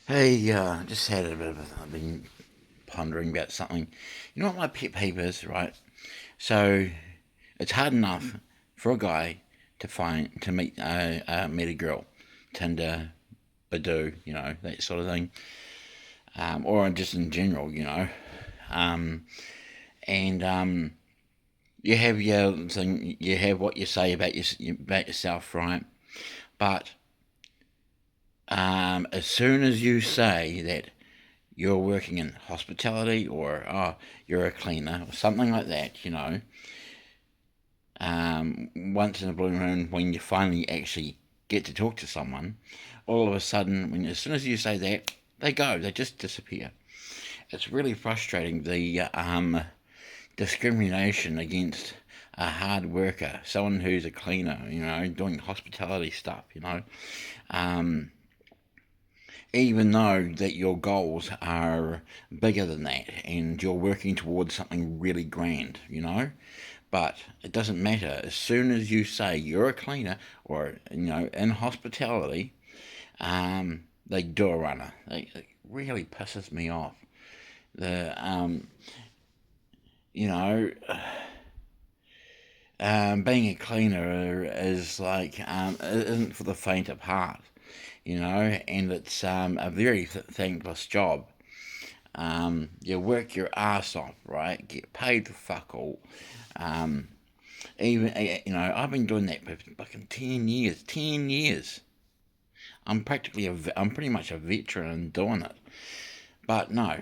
Hey, just had a bit of I've been pondering about something. You know what my pet peeve is, right? So it's hard enough for a guy to meet a girl, Tinder, Badoo, that sort of thing, or just in general, um, and you have your thing, you have what you say about yourself, right? But as soon as you say that you're working in hospitality or you're a cleaner or something like that, once in a blue moon when you finally actually get to talk to someone, all of a sudden, as soon as you say that, they just disappear. It's really frustrating, the discrimination against a hard worker, someone who's a cleaner, doing hospitality stuff, Um, even though that your goals are bigger than that and you're working towards something really grand, But it doesn't matter. As soon as you say you're a cleaner or, in hospitality, they do a runner. It really pisses me off. The, you know, being a cleaner is like, it isn't for the faint of heart, and it's a very thankless job. You work your ass off, right? Get paid for fuck all. Um, I've been doing that for fucking 10 years. 10 years. I'm pretty much a veteran in doing it. But no,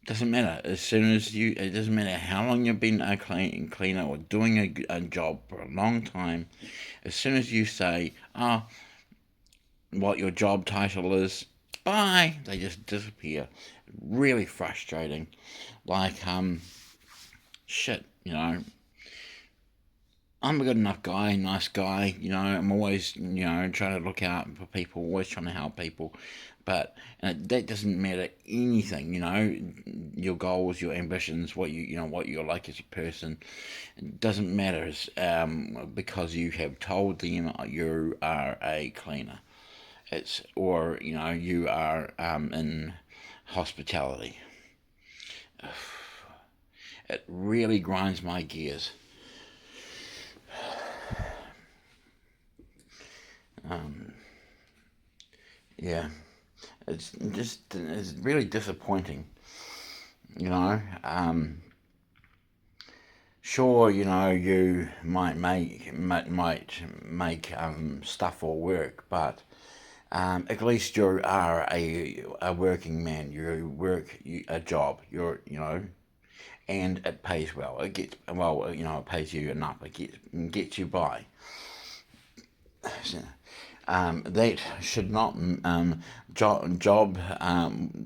doesn't matter. It doesn't matter how long you've been a cleaner or doing a job for a long time. As soon as you say, what your job title is, bye, they just disappear. Really frustrating. Like, shit, I'm a good enough guy, nice guy. I'm always, trying to look out for people, always trying to help people. But that doesn't matter anything, your goals, your ambitions, what you're like as a person. It doesn't matter because you have told them you are a cleaner. Or, you are in hospitality. It really grinds my gears. Um, yeah. It's really disappointing, you know. Sure, you might make stuff or work, but at least you are a working man. A job. And it pays well. It pays you enough. It gets you by. That should not job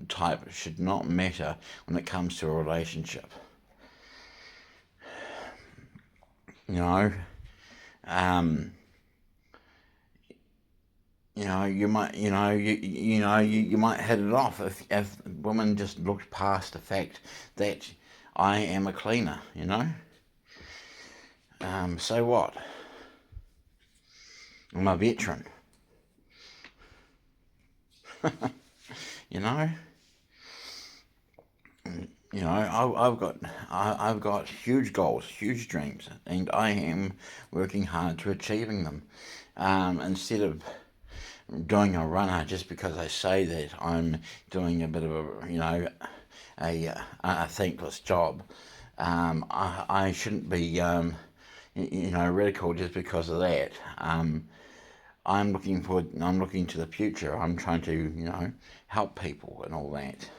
type should not matter when it comes to a relationship. You know, um, you might hit it off if women just looked past the fact that I am a cleaner. So what? I'm a veteran. You know. I've got huge goals, huge dreams, and I am working hard to achieving them. Instead of doing a runner just because I say that I'm doing a bit of a thankless job, I shouldn't be ridiculed just because of that. I'm looking to the future. I'm trying to help people and all that.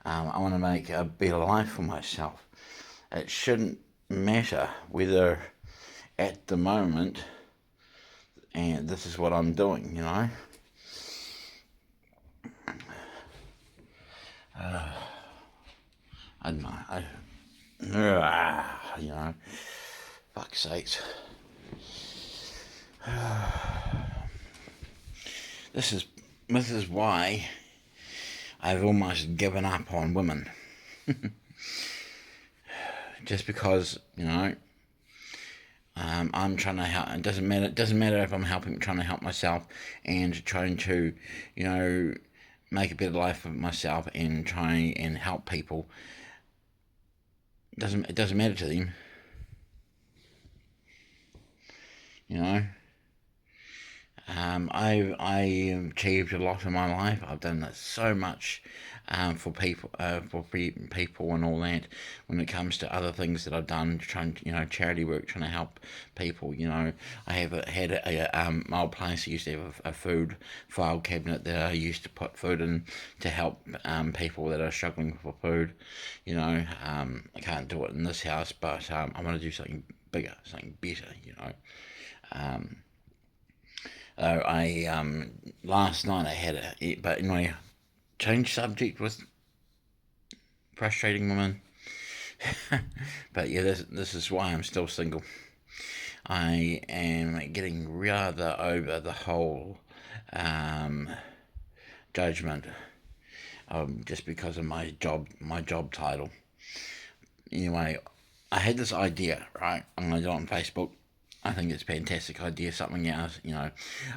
I want to make a better life for myself. It shouldn't matter whether at the moment, and this is what I'm doing. I don't know. You know, fuck's sakes. This is this is why I've almost given up on women. Just because I'm trying to help. It doesn't matter. It doesn't matter if I'm trying to help myself, and trying to, you know, make a better life for myself and try and help people. It doesn't matter to them, you know. I achieved a lot in my life. I've done so much for people, people and all that. When it comes to other things that I've done, trying, charity work, trying to help people. I have had my old place. I used to have a food file cabinet that I used to put food in to help people that are struggling for food. I can't do it in this house, but I want to do something bigger, something better. Um, I last night I had but anyway, change subject with frustrating women. But yeah, this is why I'm still single. I am getting rather over the whole um, judgment, just because of my job title. Anyway, I had this idea, right? I'm gonna do it on Facebook. I think it's a fantastic idea. Something else,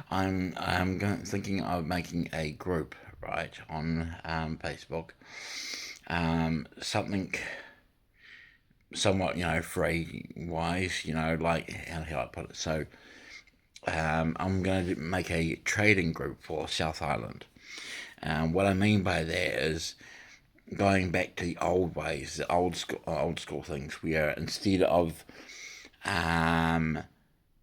I'm thinking of making a group, right, on Facebook. Something somewhat, free wise, like how do I put it? So, I'm going to make a trading group for South Island. What I mean by that is going back to the old ways, the old school things, where instead of um,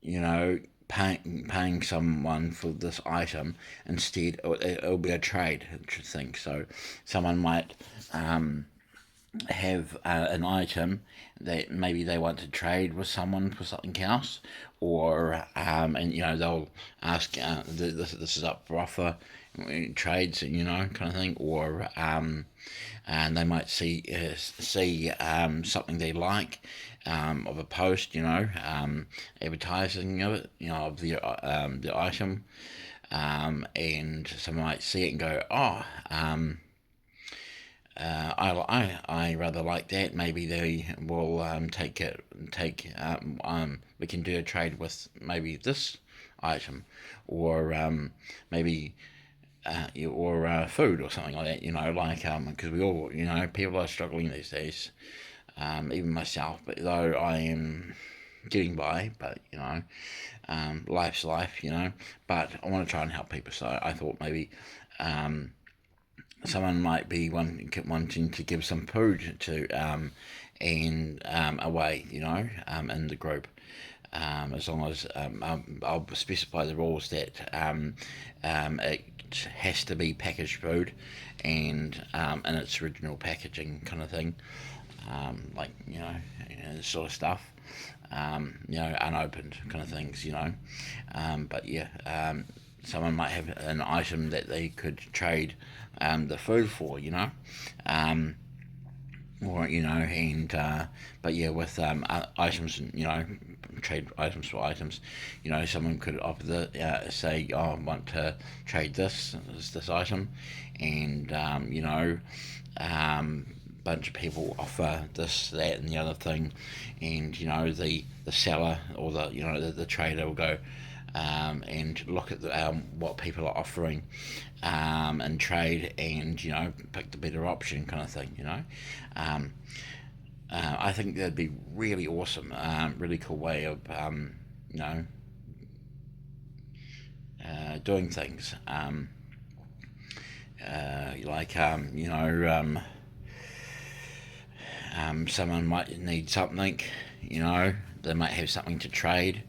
you know, paying someone for this item, instead it'll be a trade thing. So someone might have an item that maybe they want to trade with someone for something else, or and they'll ask, this is up for offer, trades, kind of thing, or and they might see something they like, of a post, advertising of it, of the item, and someone might see it and go, oh, I rather like that. Maybe they will take it. We can do a trade with maybe this item, or maybe or food or something like that. Like because we all, people are struggling these days. Even myself, but though I am getting by, but life's life. But I want to try and help people, so I thought maybe um, someone might be wanting to give some food to and away, in the group. As long as I'll specify the rules that it has to be packaged food and in its original packaging, kind of thing, like sort of stuff. Unopened kind of things, but yeah, someone might have an item that they could trade the food for, or and but yeah, with items, trade items for items, someone could offer say, oh, I want to trade this item, and bunch of people offer this, that, and the other thing, and the seller, or the trader will go and look at what people are offering, and trade, and pick the better option, kind of thing. I think that'd be really awesome, really cool way of you know doing things. Like someone might need something, they might have something to trade,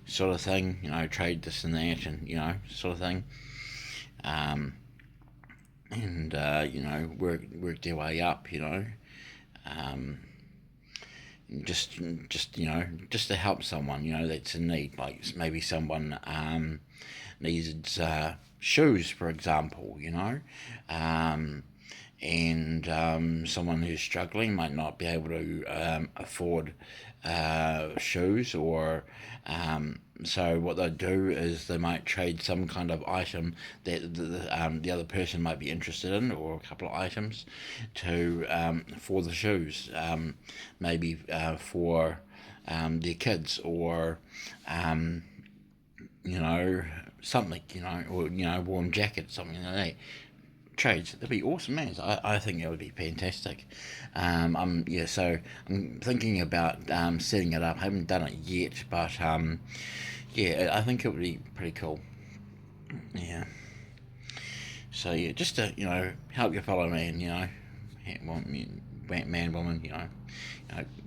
sort of thing, trade this and that, and sort of thing, um, and work their way up, um, just to help someone, that's in need. Like maybe someone needs shoes, for example, um, and someone who's struggling might not be able to afford shoes, or so what they do is they might trade some kind of item that the other person might be interested in, or a couple of items to for the shoes, maybe for their kids, or um, something, or warm jacket, something like that, trades. That'd be awesome, man. I think it would be fantastic. So I'm thinking about setting it up. I haven't done it yet, but yeah, I think it would be pretty cool. Yeah. So yeah, just to help your fellow man, man, woman,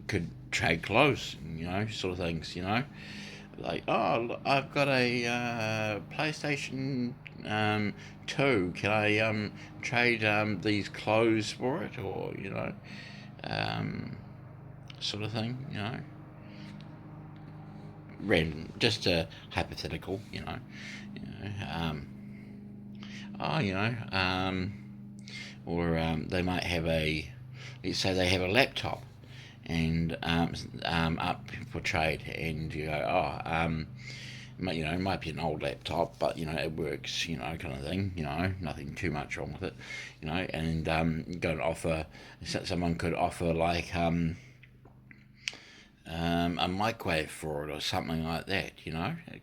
could trade clothes, sort of things, like, oh, I've got a PlayStation 2. Can I trade these clothes for it, or um, sort of thing, random, just a hypothetical, oh, or they might have let's say they have a laptop and up for trade, and you go, oh, it might be an old laptop, but it works, kind of thing, nothing too much wrong with it, and go and offer. Someone could offer like a microwave for it or something like that, it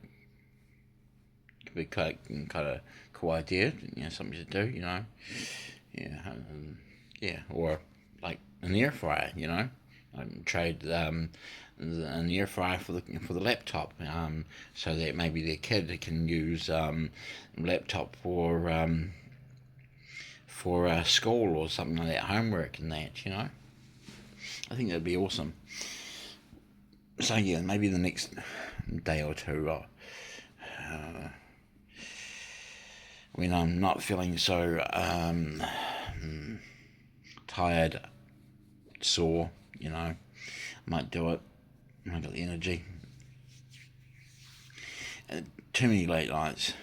could be kind of cool idea, something to do, yeah, yeah, or like an air fryer, trade an air fryer for the laptop, so that maybe their kid can use laptop for school or something like that, homework and that. I think that'd be awesome. So yeah, maybe the next day or two, when I'm not feeling so tired, sore, might do it. I got the energy. Too many late nights.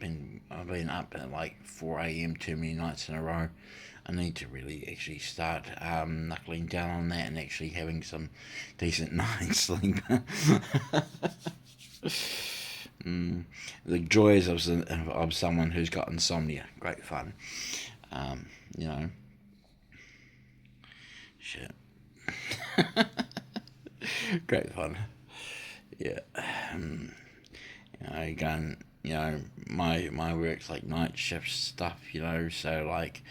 I've been up at like 4 a.m. too many nights in a row. I need to really actually start knuckling down on that and actually having some decent night's sleep. The joys of someone who's got insomnia. Great fun. You know. Shit. Great fun. Yeah. Going, my work's like night shift stuff, so like,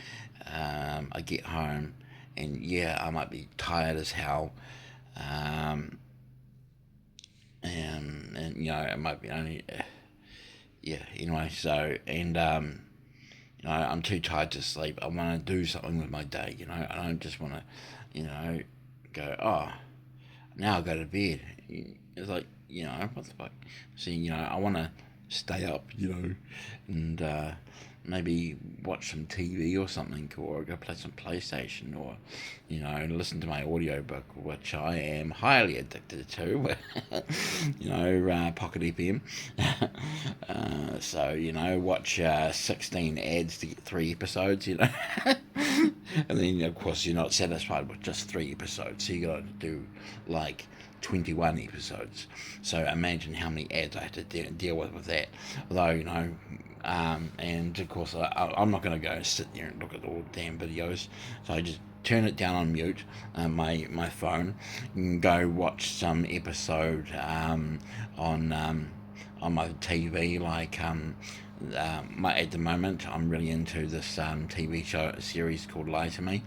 I get home and yeah, I might be tired as hell, and it might be only, yeah, anyway, so, and, I'm too tired to sleep. I want to do something with my day, I don't just want to, go, oh, now I'll go to bed. It's like, what the fuck? See, I want to stay up, and maybe watch some TV or something, or go play some PlayStation, or, listen to my audiobook, which I am highly addicted to, Pocket FM. So, watch 16 ads to get 3 episodes, And then, of course, you're not satisfied with just 3 episodes, so you got to do, like, 21 episodes. So imagine how many ads I had to deal with that. Although, and of course, I'm not going to go sit there and look at all the damn videos. So I just turn it down on mute, my phone, and go watch some episode on my TV. Like, at the moment, I'm really into this TV series called Lie to Me.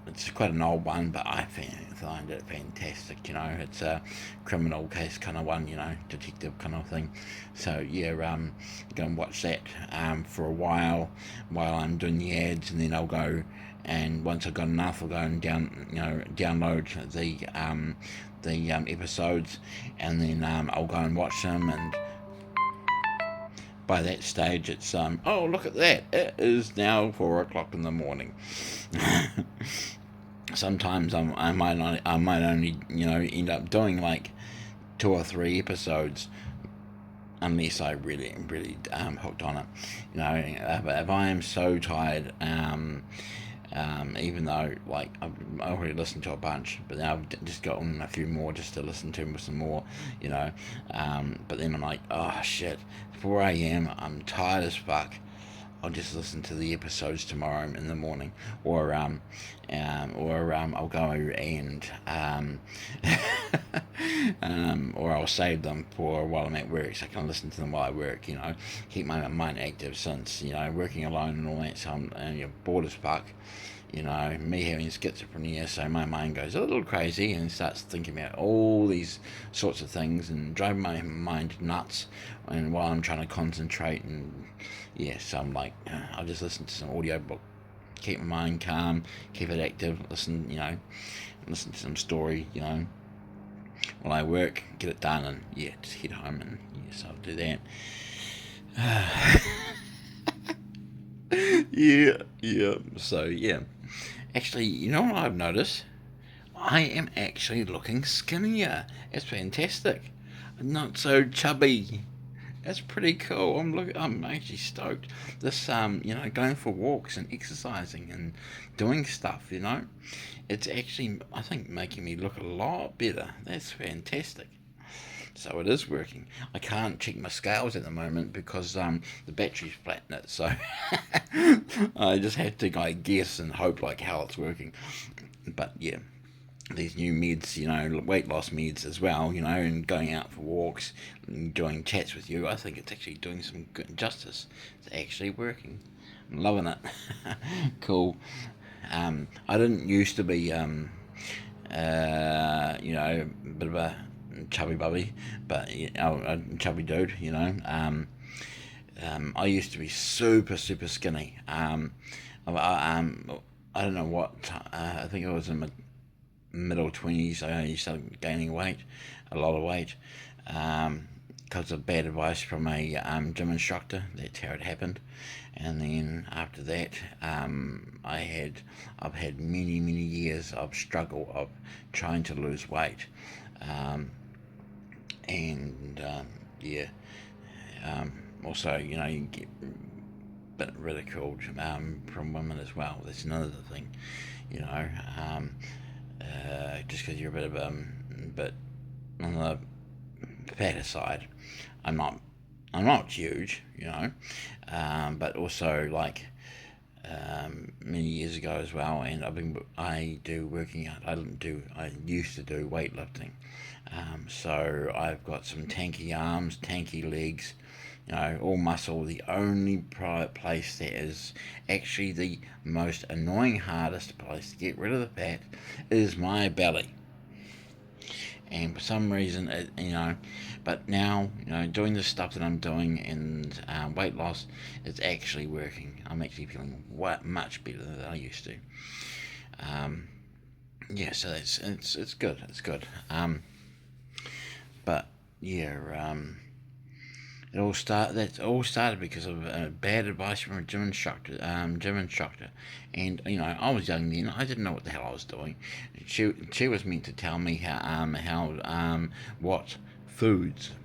It's quite an old one, but I find it fantastic. It's a criminal case kind of one, detective kind of thing. So yeah, go and watch that for a while I'm doing the ads, and then I'll go, and once I've got enough, I'll go and download the episodes, and then I'll go and watch them, and by that stage it's oh, look at that, it is now 4 o'clock in the morning. Sometimes I might only end up doing like 2 or 3 episodes, unless I really hooked on it. If I am so tired, even though like I've already listened to a bunch, but then I've just gotten a few more just to listen to some more, but then I'm like, oh shit, 4 a.m. I'm tired as fuck. I'll just listen to the episodes tomorrow in the morning, or I'll go and Or I'll save them for while I'm at work, so I can listen to them while I work. Keep my mind active, since working alone and all that. So you're bored as fuck. Me having schizophrenia, so my mind goes a little crazy and starts thinking about all these sorts of things and driving my mind nuts. And while I'm trying to concentrate, and yeah, so I'm like, I'll just listen to some audio book, keep my mind calm, keep it active, listen to some story, while I work, get it done, and yeah, just head home, and yes, I'll do that. Yeah, yeah. So yeah, actually, you know what I've noticed? I am actually looking skinnier. It's fantastic. Not so chubby. That's pretty cool. I'm actually stoked. This going for walks and exercising and doing stuff. It's actually, I think, making me look a lot better. That's fantastic. So it is working. I can't check my scales at the moment because the battery's flat in it. So I just had to guess and hope like how it's working. But yeah, these new meds, weight loss meds as well, and going out for walks and doing chats with you, I think it's actually doing some good justice. It's actually working. I'm loving it. Cool. I didn't used to be, a bit of a chubby bubby, but a chubby dude, I used to be super, super skinny. I don't know what, I think I was in my middle 20s. I started gaining weight, a lot of weight, because of bad advice from a gym instructor. That's how it happened. And then after that, I've had many, many years of struggle of trying to lose weight. Um, and yeah, also, you get a bit ridiculed from women as well. That's another thing, you know. Just because you're a bit of but on the fatter side. I'm not I'm not huge, but also like many years ago as well, and I do working out. I used to do weightlifting, so I've got some tanky arms, tanky legs, all muscle. The only place that is actually the most annoying, hardest place to get rid of the fat is my belly. And for some reason, but now, doing the stuff that I'm doing and weight loss, it's actually working. I'm actually feeling much better than I used to. Um, yeah, so it's good. It's good. But yeah, That all started because of bad advice from a gym instructor. And I was young then. I didn't know what the hell I was doing. She was meant to tell me what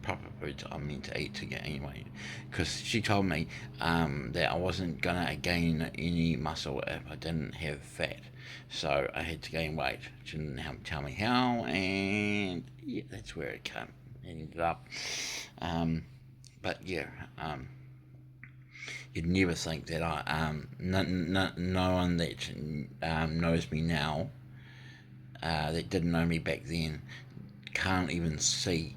proper foods I meant to eat to gain weight, because she told me that I wasn't gonna gain any muscle if I didn't have fat. So I had to gain weight. She didn't tell me how, and yeah, that's where it ended up. Um, but yeah, you'd never think that no one that knows me now, that didn't know me back then, can't even see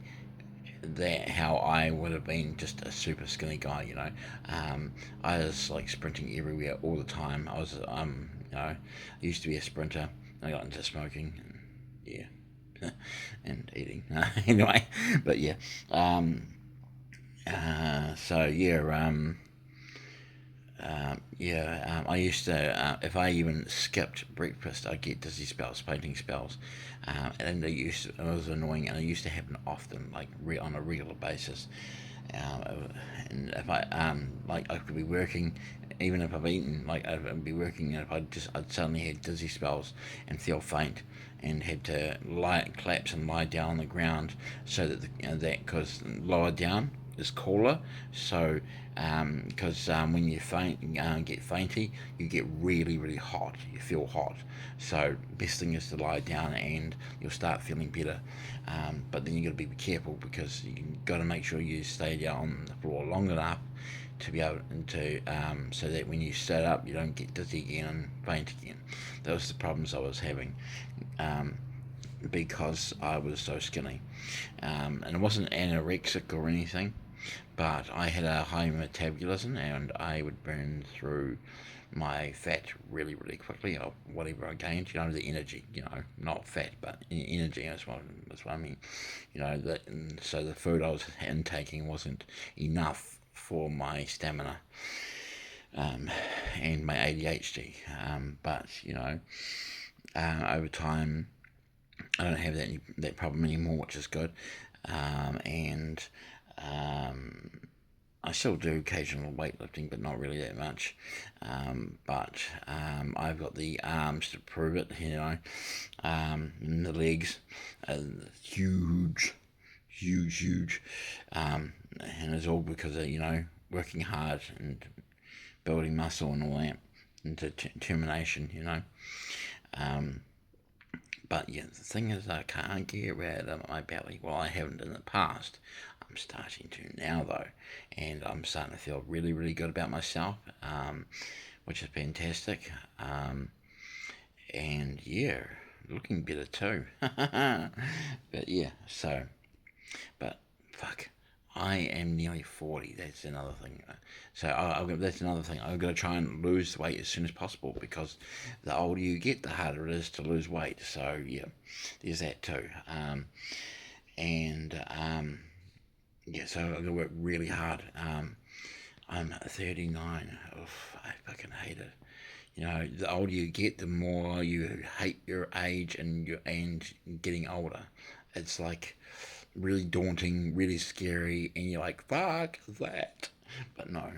that how I would have been just a super skinny guy. I was like sprinting everywhere all the time. I used to be a sprinter. I got into smoking, and yeah, and eating. Anyway, but yeah, so yeah, I used to, if I even skipped breakfast, I'd get dizzy spells, fainting spells, and it was annoying, and it used to happen often, like on a regular basis. And if I could be working, even if I've eaten, like I'd be working, and if I'd suddenly had dizzy spells and feel faint, and had to collapse and lie down on the ground, so that because lower down is cooler, so because when you get fainty, you get really, really hot. You feel hot. So best thing is to lie down, and you'll start feeling better. But then you got to be careful, because you got to make sure you stay down on the floor long enough to be able to so that when you sit up, you don't get dizzy again and faint again. Those are the problems I was having. Um, because I was so skinny. And it wasn't anorexic or anything, but I had a high metabolism and I would burn through my fat really, really quickly, or whatever I gained. The energy. Not fat, but energy. That's what I mean. So the food I was intaking wasn't enough for my stamina, um, and my ADHD. But over time, I don't have that problem anymore, which is good. And I still do occasional weightlifting, but not really that much. But I've got the arms to prove it, and the legs are huge, huge, huge. And it's all because of, working hard and building muscle and all that, and determination. Um, but yeah, the thing is, I can't get rid of my belly. Well, I haven't in the past. I'm starting to now, though, and I'm starting to feel really, really good about myself, which is fantastic. And yeah, looking better too. But yeah, but fuck, I am nearly 40. That's another thing. That's another thing. I've got to try and lose weight as soon as possible, because the older you get, the harder it is to lose weight. So yeah, there's that too. And Yeah, so I've got to work really hard. I'm 39. Oof, I fucking hate it. The older you get, the more you hate your age and getting older. It's like really daunting, really scary, and you're like, fuck that. But no,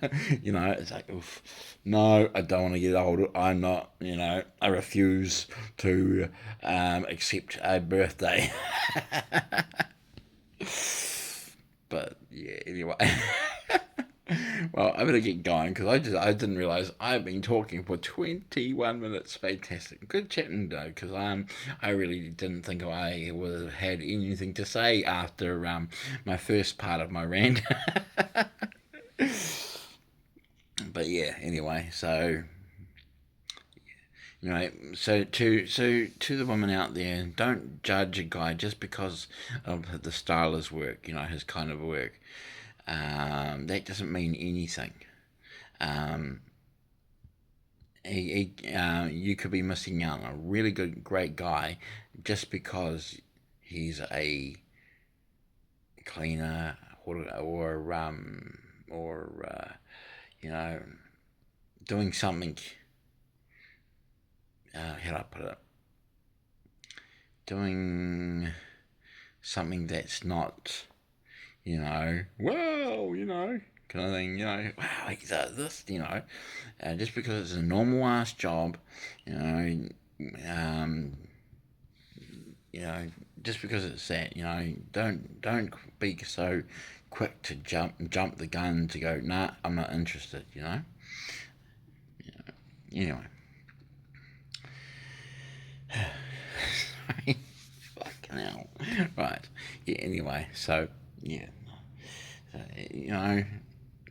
it's like, oof, no, I don't want to get older. I'm not, I refuse to accept a birthday. But yeah, anyway. Well, I'm gonna get going because I didn't realize I've been talking for 21 minutes. Fantastic, good chatting though. Because I really didn't think I would have had anything to say after my first part of my rant. But yeah, anyway, so to the women out there, don't judge a guy just because of the style of his work. His kind of work. That doesn't mean anything. Um, you could be missing out on a really great guy just because he's a cleaner, or you know doing something. How do I put it? Doing something that's not, kind of thing. Wow, he does this. Just because it's a normal ass job, you know, um, you know, just because it's that, don't be so quick to jump the gun to go, nah, I'm not interested. Anyway, fucking hell. Right. Yeah. Anyway, so yeah, so,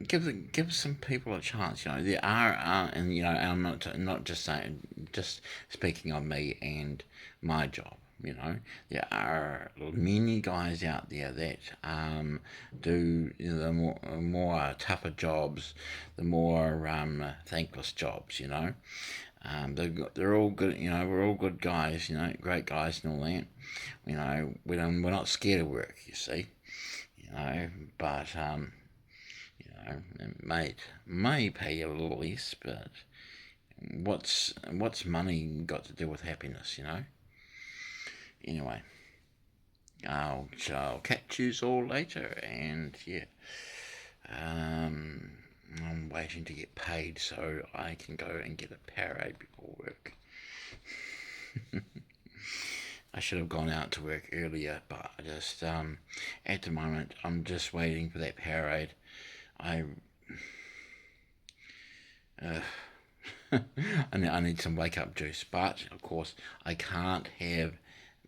give some people a chance. There are, and I'm not just saying, just speaking of me and my job. There are many guys out there that do the more tougher jobs, the more thankless jobs. They're all good. We're all good guys. Great guys and all that. We're not scared of work. You see. But it may pay a little less, but what's money got to do with happiness? Anyway, I'll catch you all later, and yeah, I'm waiting to get paid so I can go and get a Powerade before work. I should have gone out to work earlier, but I just at the moment I'm just waiting for that Powerade. I I need some wake up juice, but of course I can't have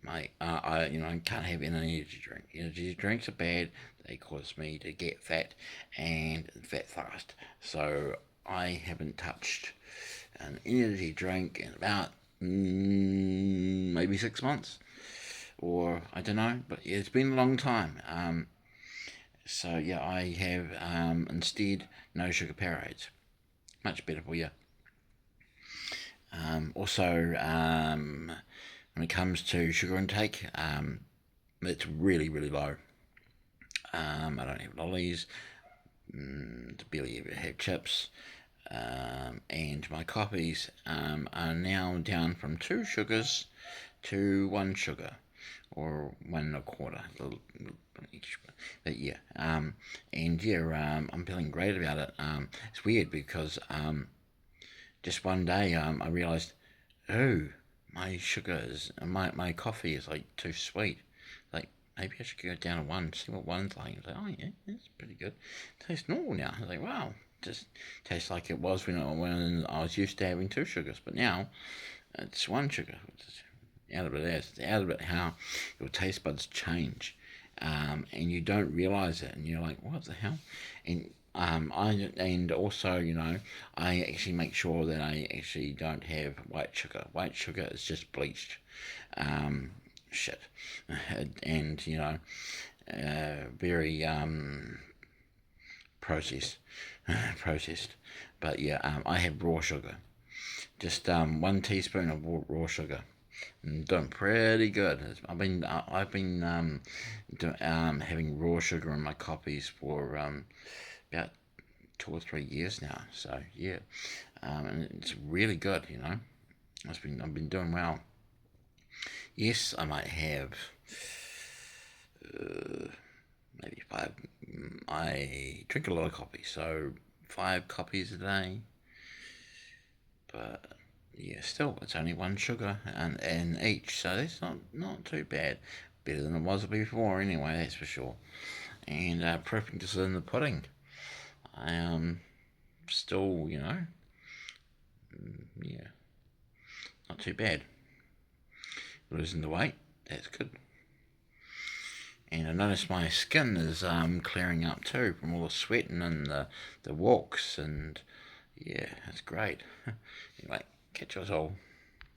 I can't have an energy drink. Energy drinks are bad. They cause me to get fat and fat fast. So I haven't touched an energy drink in about maybe 6 months. or I don't know, but it's been a long time. So yeah, I have instead no sugar Powerades. Much better for you. Also, when it comes to sugar intake, it's really, really low. I don't have lollies, barely ever have chips, and my coffees are now down from 2 sugars to 1 sugar, or 1 and a quarter each. But yeah, and yeah, I'm feeling great about it. It's weird because just one day I realised, oh, my sugars, my coffee is like too sweet. Like maybe I should go down to 1, see what 1's like. I was like, oh yeah, it's pretty good. It tastes normal now. I was like, wow, just tastes like it was when I was used to having 2 sugars, but now it's 1 sugar. It's out of it as it's out of it how your taste buds change, and you don't realize it, and you're like, what the hell? And and also, I actually make sure that I actually don't have white sugar. White sugar is just bleached shit, and very processed, processed. But yeah, I have raw sugar. Just 1 teaspoon of raw sugar. And doing pretty good. I've been having raw sugar in my coffees for about 2 or 3 years now. So yeah, and it's really good. I've been doing well. Yes, I might have uh, maybe 5. I drink a lot of coffee, so 5 coffees a day. But yeah, still, it's only 1 sugar and each, so it's not too bad. Better than it was before, anyway. That's for sure. And proof is in the pudding. I still, yeah, not too bad. Losing the weight, that's good. And I noticed my skin is clearing up too from all the sweating and the walks, and yeah, that's great. Anyway, catch us all.